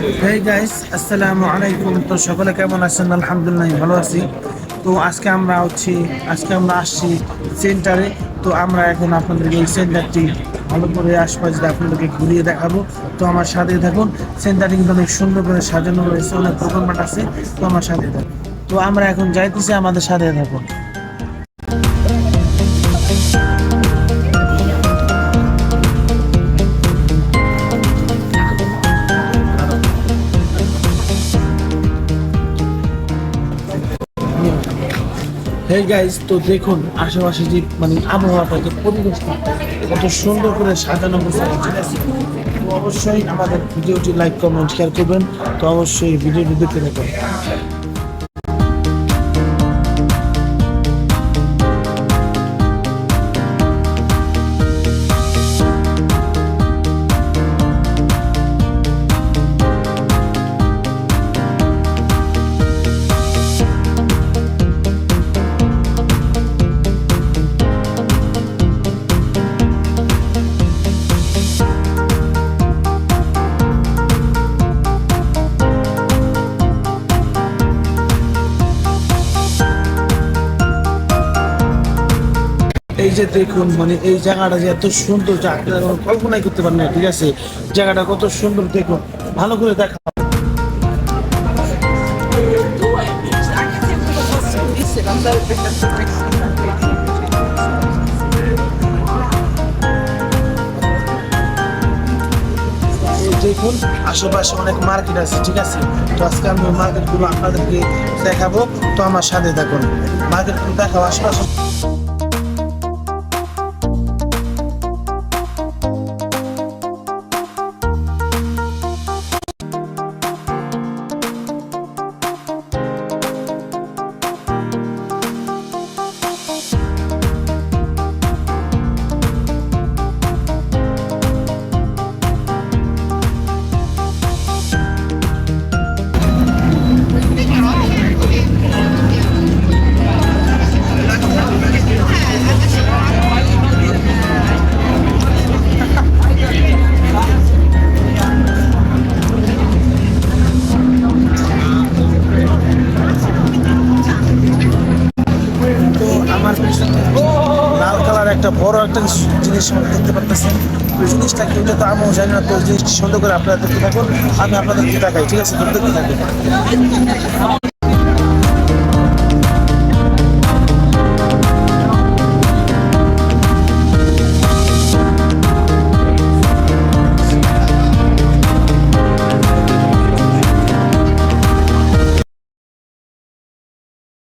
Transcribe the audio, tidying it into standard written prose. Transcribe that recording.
Hey guys, আসসালামু আলাইকুম। তো সকলে কেমন আছেন? আলহামদুলিল্লাহ ভালো আছি। তো আজকে আমরা আসছি সেন্টারে। তো আমরা এখন আপনাদেরকে এই সেন্টারটি ভালো করে আশপাশ দিয়ে আপনাদেরকে ঘুরিয়ে দেখাবো। তো আমার সাথে থাকুন। সেন্টারটি কিন্তু অনেক সুন্দর করে সাজানো রয়েছে, অনেক দোকানপাট আছে। তো আমার সাথে থাকুন। তো আমরা এখন যাইতেছি, আমাদের সাথে থাকুন। হে গাইস, তো দেখুন আশেপাশে যে আবহাওয়াটা, যে পরিবেশটা কত সুন্দর করে সাজানো গোছানো, ঠিক আছে? তো অবশ্যই আমাদের ভিডিওটি লাইক কমেন্ট শেয়ার করবেন। তো অবশ্যই ভিডিওটি দেখতে থাকুন। এই যে দেখুন, এই জায়গাটা যে এত সুন্দর, যা আপনারা কোনো কল্পনাই করতে পারেন না, ঠিক আছে? জায়গাটা কত সুন্দর দেখুন, ভালো করে দেখা। দেখুন আশেপাশে অনেক মার্কেট আছে, ঠিক আছে? তো আজকে আমি মার্কেটগুলো আপনাদেরকে দেখাবো। তো আমার সাথে থাকুন, মার্কেটগুলো দেখাবো আশেপাশে। আমার পেছনে লাল কালার একটা বড় একটা জিনিস দেখতে পারতেছেন। ওই জিনিসটা কি, ওটা তো আমিও জানি না। তো ওই জিনিসটি সুন্দর করে আপনারা দেখতে থাকুন, আমি আপনাদেরকে দেখাই, ঠিক আছে? দেখতে থাকুন।